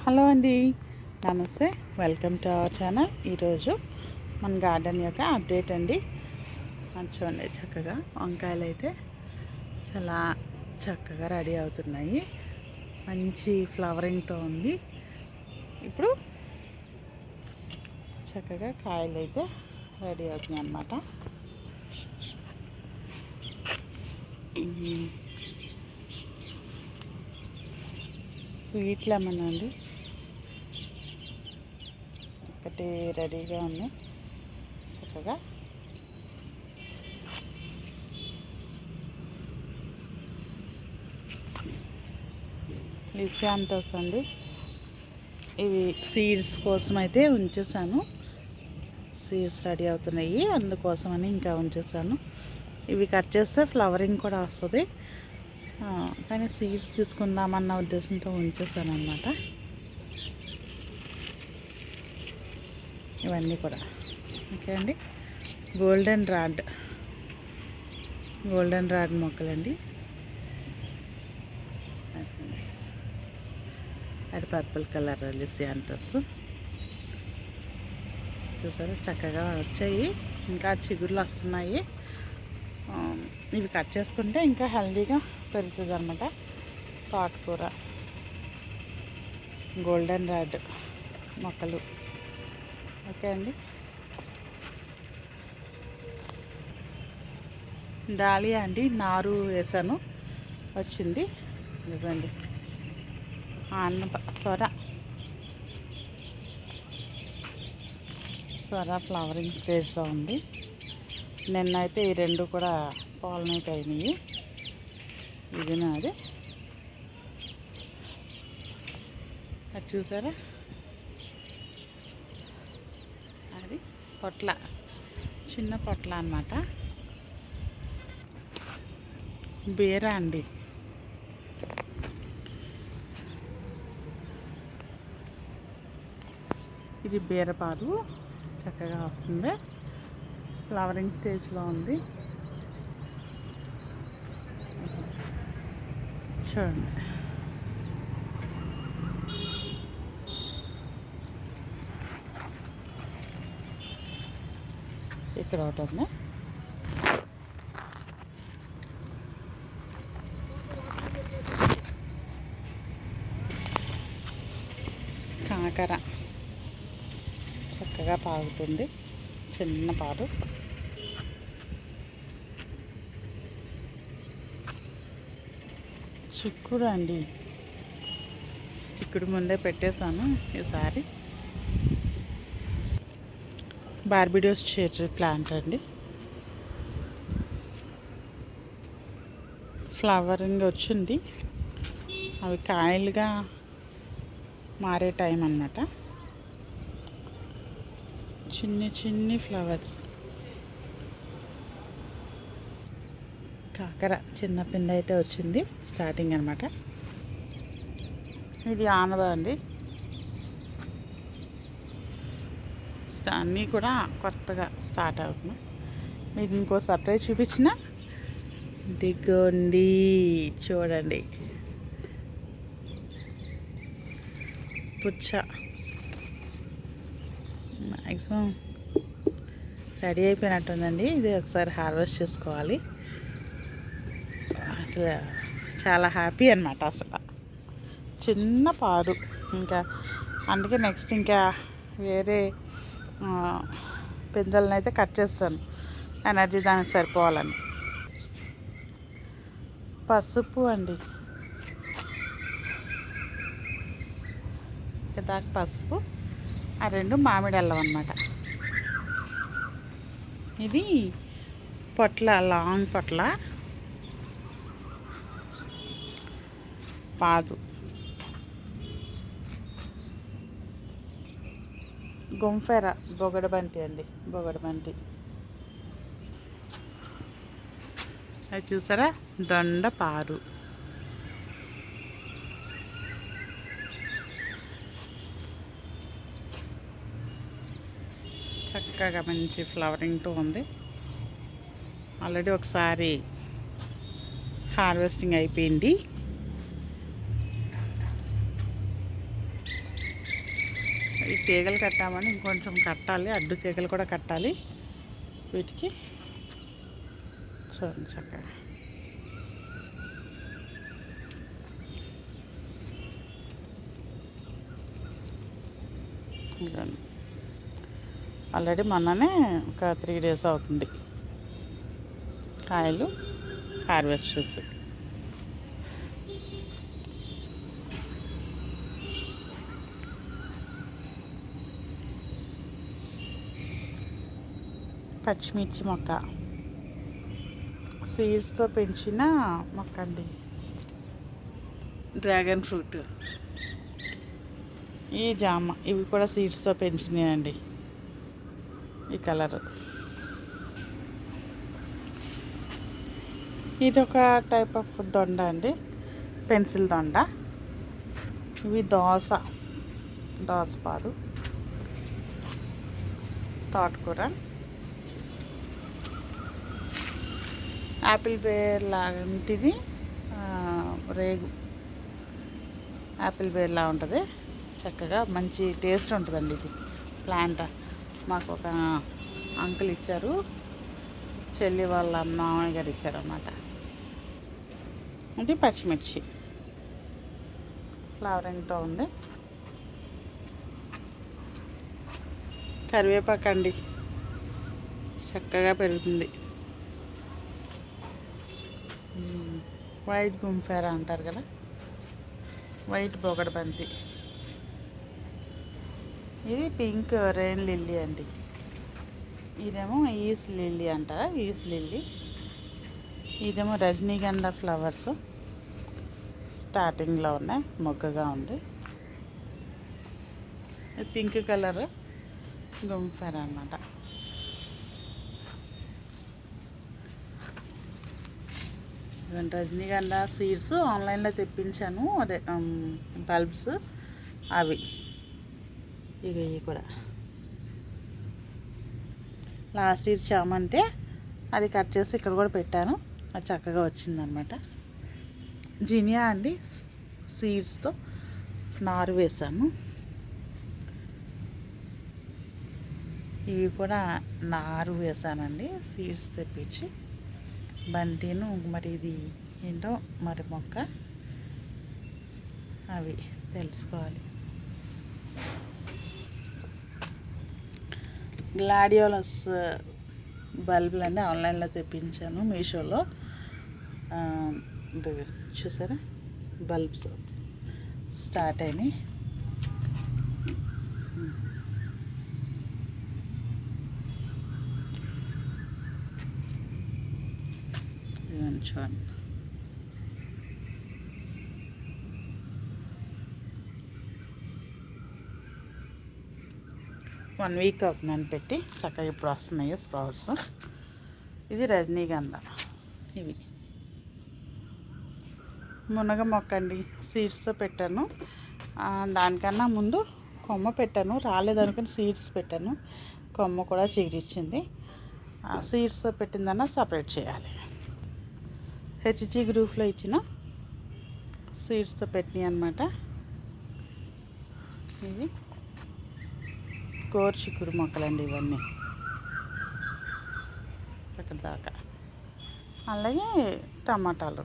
Hello అండి, నమస్తే. Welcome to our channel. ఈరోజు మన గార్డెన్ యొక్క అప్డేట్ అండి. చూడండి, చక్కగా వంకాయలు అయితే చాలా చక్కగా రెడీ అవుతున్నాయి. మంచి ఫ్లవరింగ్తో ఉంది. ఇప్పుడు చక్కగా కాయలు అయితే రెడీ అవుతున్నాయి అన్నమాట. స్వీట్ లెమన్ అండి, ఒకటి రెడీగా ఉంది. చక్కగా లిసియాంథస్ అండి, ఇవి సీడ్స్ కోసం అయితే ఉంచేసాను. సీడ్స్ రెడీ అవుతున్నాయి, అందుకోసమని ఇంకా ఉంచేసాను. ఇవి కట్ చేస్తే ఫ్లవరింగ్ కూడా వస్తుంది, కానీ సీడ్స్ తీసుకుందామన్న ఉద్దేశంతో ఉంచేసాను అన్నమాట. ఇవన్నీ కూడా ఓకే అండి. గోల్డెన్ రాడ్ మొక్కలండి. అది పర్పుల్ కలర్ లిసియాంథస్. చూసారా, చక్కగా వచ్చాయి. ఇంకా చిగుర్లు వస్తున్నాయి. ఇవి కట్ చేసుకుంటే ఇంకా హెల్దీగా పెరుగుతుంది అన్నమాట. తోటకూర, గోల్డెన్ రాడ్ మొక్కలు ఓకే అండి. డాలియా అండి, నారు వేసాను, వచ్చింది. ఇదిగోండి సొర ఫ్లవరింగ్ స్టేజ్లో ఉంది. నిన్నైతే ఈ రెండు కూడా పాలినేట్ అయినాయి. ఇది నాది, అది చూసారా, అది పొట్ల, చిన్న పొట్ల అన్నమాట. బీర అండి, ఇది బీరపాదు చక్కగా వస్తుంది. ఫ్లవరింగ్ స్టేజ్లో ఉంది. చూడండి, ఇక్కడ ఒకటి ఉంది. కాకర చక్కగా పాగుతుంది, చిన్న పాదు. చిక్కుడు అండి, చిక్కుడు ముందే పెట్టేశాను ఈసారి. బార్బిడోస్ చెర్రీ ప్లాంట్ అండి, ఫ్లవరింగ్ వచ్చింది. అవి కాయలుగా మారే టైం అన్నమాట. చిన్ని ఫ్లవర్స్. కాకర చిన్న పిండి అయితే వచ్చింది, స్టార్టింగ్ అనమాట. ఇది ఆనవ అండి, అన్నీ కూడా కొత్తగా స్టార్ట్ అవుతున్నాయి. మీకు ఇంకో సర్ప్రైజ్ చూపించిన, దిగోండి చూడండి, పుచ్చ మ్యాక్సిమం రెడీ అయిపోయినట్టుందండి. ఇది ఒకసారి హార్వెస్ట్ చేసుకోవాలి. అసలు చాలా హ్యాపీ అన్నమాట. అసలు చిన్న పారు, ఇంకా అందుకే నెక్స్ట్ ఇంకా వేరే పిందెలను అయితే కట్ చేస్తాను, ఎనర్జీ దానికి సరిపోవాలని. పసుపు అండి, దాకా పసుపు, ఆ రెండు మామిడి అల్లం అన్నమాట. ఇది పొట్ల, లాంగ్ పొట్ల పాదు. గొంఫెర బొగడబంతి అండి, బొగడబంతి. అది చూసారా, దొండ పారు. చక్కగా మంచి ఫ్లవరింగ్తో ఉంది. ఆల్రెడీ ఒకసారి హార్వెస్టింగ్ అయిపోయింది. ఈ తీగలు కట్టామని ఇంకొంచెం కట్టాలి, అడ్డు తీగలు కూడా కట్టాలి వీటికి. చూడండి చక్కగా ఆల్రెడీ మొన్ననే ఒక 3 days అవుతుంది కాయలు హార్వెస్ట్ చేసి. పచ్చిమిర్చి మొక్క సీడ్స్తో పెంచిన మొక్క అండి. డ్రాగన్ ఫ్రూట్, ఈ జామ, ఇవి కూడా సీడ్స్తో పెంచినాయి అండి. ఈ కలరు ఇది ఒక టైప్ ఆఫ్ దొండ అండి, పెన్సిల్ దొండ. ఇవి దోసపాదు, తోటకూర, యాపిల్ బేర్ లాంటిది, రేగు యాపిల్ బేర్లా ఉంటుంది. చక్కగా మంచి టేస్ట్ ఉంటుందండి ఇది ప్లాంట్. మాకు ఒక అంకుల్ ఇచ్చారు, చెల్లి వాళ్ళ మామయ్య గారు ఇచ్చారన్నమాట. ఇది పచ్చిమిర్చి ఫ్లవరింగ్తో ఉంది. కరివేపాకు అండి, చక్కగా పెరుగుతుంది. వైట్ గుంఫేరా అంటారు కదా, వైట్ బొగడ బంతి. ఇది పింక్ రెయిన్ లిల్లీ అండి. ఇదేమో ఈస్ లిల్లీ అంటారా, ఈస్ లిల్లీ. ఇదేమో రజనీగంధ ఫ్లవర్స్ స్టార్టింగ్లో ఉన్నాయి, మొగ్గగా ఉంది. ఇది పింక్ కలర్ గుంఫేరా అన్నమాట. రజనీగంధ సీడ్స్ ఆన్లైన్లో తెప్పించాను, అదే బల్బ్స్ అవి. ఇవి కూడా లాస్ట్ ఇయర్ చామంతే, అది కట్ చేసి ఇక్కడ కూడా పెట్టాను, అది చక్కగా వచ్చిందనమాట. జినియా అండి, సీడ్స్తో నారు వేసాను. ఇవి కూడా నారు వేసానండి, సీడ్స్ తెప్పించి. బంతిను మరి ఇది ఏంటో మరి మొక్క, అవి తెలుసుకోవాలి. గ్లాడియోలస్ బల్బులు అండి, ఆన్లైన్లో తెప్పించాను మీషోలో. చూసారా, బల్బ్స్ స్టార్ట్ అయినాయి. చూడండి, వన్ వీక్ అవుతుందని పెట్టి, చక్కగా ఇప్పుడు వస్తున్నాయి ఫ్లవర్స్. ఇది రజనీగంధ. ఇవి మునగ మొక్క అండి, సీడ్స్తో పెట్టాను. దానికన్నా ముందు కొమ్మ పెట్టాను, రాలేదనుకుని సీడ్స్ పెట్టాను. కొమ్మ కూడా చిగురిచ్చింది. సీడ్స్తో పెట్టిందన్నా సపరేట్ చేయాలి. హెచ్జి గ్రూప్లో ఇచ్చిన సీడ్స్తో పెట్టినాయి అన్నమాట. ఇవి గోరుచిక్కుడు మొక్కలండి ఇవన్నీ, అక్కడ దాకా. అలాగే టమాటాలు,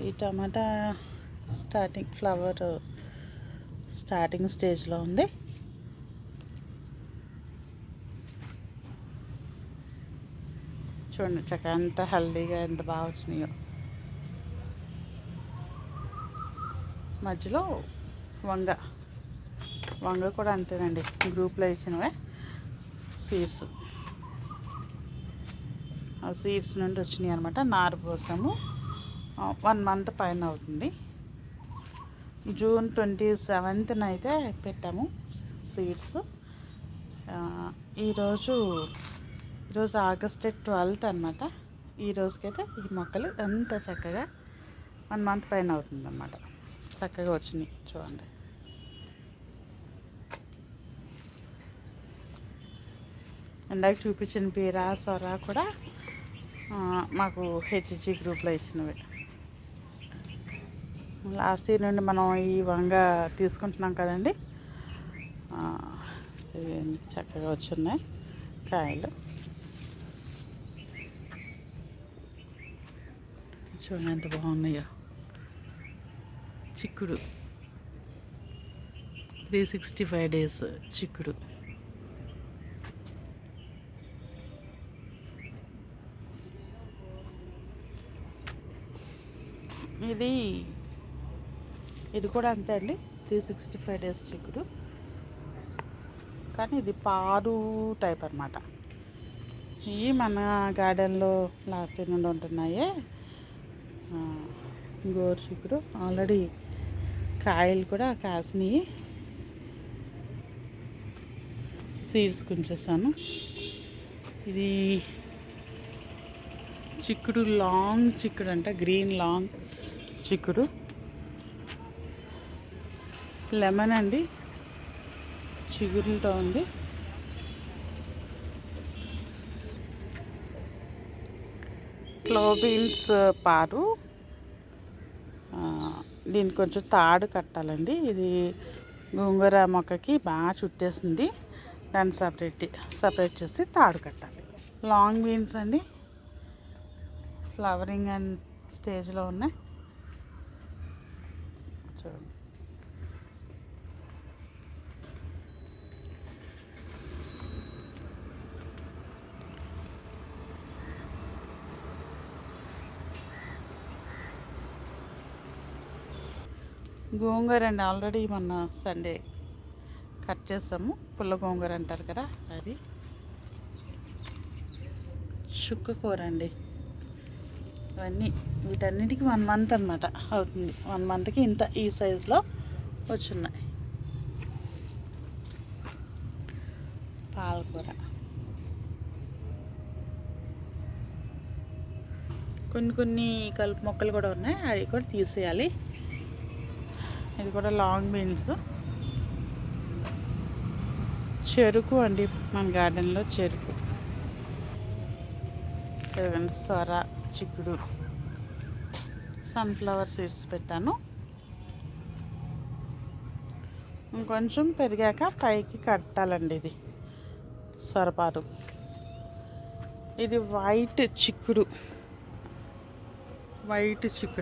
ఈ టమాటా ఫ్లవర్ స్టార్టింగ్ స్టేజ్లో ఉంది. చూడండి చక్కగా ఎంత హెల్దీగా, ఎంత బాగా వచ్చినాయో. మధ్యలో వంగ కూడా అంతేనండి, గ్రూప్లో ఇచ్చినవే సీడ్స్. ఆ సీడ్స్ నుండి వచ్చినాయి అనమాట. నారు పోసాము, 1 month పైన అవుతుంది. June 27th అయితే పెట్టాము సీడ్స్. ఈరోజు August 12th అనమాట. ఈ రోజుకైతే ఈ మొక్కలు ఎంత చక్కగా 1 month పైన అవుతుంది అన్నమాట. చక్కగా వచ్చినాయి చూడండి. ఇందాక చూపించిన బీర, సొర కూడా మాకు హెచ్జి గ్రూప్లో ఇచ్చినవి. లాస్ట్ ఇయర్ నుండి మనం ఈ వంగ తీసుకుంటున్నాం కదండి, ఇవి చక్కగా వచ్చున్నాయి కాయలు. చూడండి ఎంత బాగున్నాయో. చిక్కుడు 365 days చిక్కుడు. ఇది కూడా అంతే అండి, 365 days చిక్కుడు, కానీ ఇది పారు టైప్ అనమాట. ఇవి మన గార్డెన్లో లాస్ట్ నుండి ఉంటున్నాయే గోరు చిక్కుడు. ఆల్రెడీ కాయలు కూడా కాసినాయి, సీడ్స్ ఉంచేసాను. ఇది చిక్కుడు లాంగ్ చిక్కుడు అంట, గ్రీన్ లాంగ్ చిక్కుడు. లెమన్ అండి, చిగురులతో ఉంది. క్లో బీన్స్ పారు. దీనికి కొంచెం తాడు కట్టాలండి. ఇది గోంగూర మొక్కకి బాగా చుట్టేసింది, దాన్ని సపరేట్ చేసి తాడు కట్టాలి. లాంగ్ బీన్స్ అండి, ఫ్లవరింగ్ అండ్ స్టేజ్లో ఉన్నాయి. చూడండి, గోంగూర అండి, ఆల్రెడీ మొన్న సండే కట్ చేస్తాము. పుల్ల గోంగూర అంటారు కదా అది. చుక్క కూర అండి. ఇవన్నీ వీటన్నిటికీ 1 month అనమాట అవుతుంది. 1 monthకి ఇంత ఈ సైజులో వచ్చున్నాయి. పాలకూర, కొన్ని కలుపు మొక్కలు కూడా ఉన్నాయి, అవి కూడా తీసేయాలి. ఇది కూడా లాంగ్ బీన్స్. చెరుకు అండి, మన గార్డెన్లో చెరుకు. సొర, చిక్కుడు, సన్ఫ్లవర్ సీడ్స్ పెట్టాను. ఇంకొంచెం పెరిగాక పైకి కట్టాలండి. ఇది సొరపాదు. ఇది వైట్ చిక్కుడు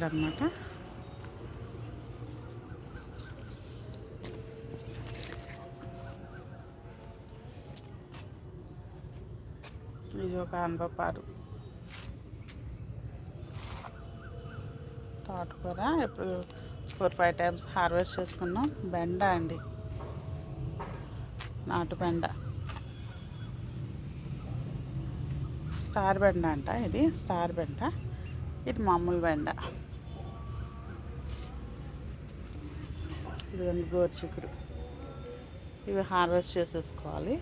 అన్నమాట. ఇది ఒక ఆనపపారు. తోటకూర ఇప్పుడు 4-5 times హార్వెస్ట్ చేసుకున్నాం. బెండ అండి, నాటు బెండ, స్టార్ బెండ అంట. ఇది స్టార్ బెండ, ఇది మామూలు బెండ. ఇది గోరు చిక్కుడు. ఇవి హార్వెస్ట్ చేసేసుకోవాలి.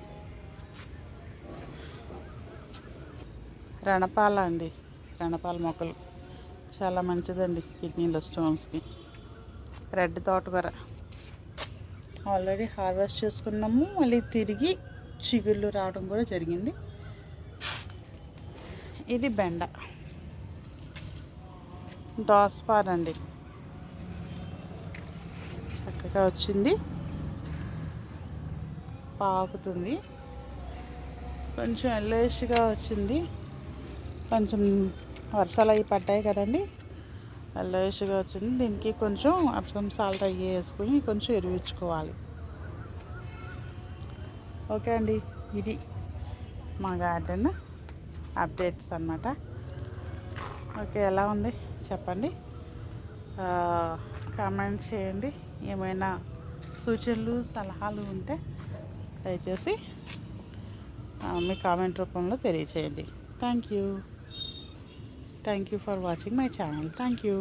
రణపాల అండి, రణపాల మొక్కలు చాలా మంచిదండి కిడ్నీలో స్టోన్స్కి. రెడ్ తోటకూర ఆల్రెడీ హార్వెస్ట్ చేసుకున్నాము, మళ్ళీ తిరిగి చిగుళ్ళు రావడం కూడా జరిగింది. ఇది బెండ. దోసపారండి, చక్కగా వచ్చింది, పాకుతుంది. కొంచెం ఎల్లోయిష్గా వచ్చింది. కొంచెం వర్షాలు అవి పడ్డాయి కదండి, ఎల్లోయిష్గా వచ్చింది. దీనికి కొంచెం అప్సమ్ సాల్ట్ అవి వేసుకుని కొంచెం ఎరువించుకోవాలి. ఓకే అండి, ఇది మా గార్డెన్ అప్డేట్స్ అన్నమాట. ఓకే, ఎలా ఉంది చెప్పండి, కామెంట్ చేయండి. ఏమైనా సూచనలు సలహాలు ఉంటే దయచేసి మీ కామెంట్ రూపంలో తెలియచేయండి. Thank you for watching my channel. Thank you.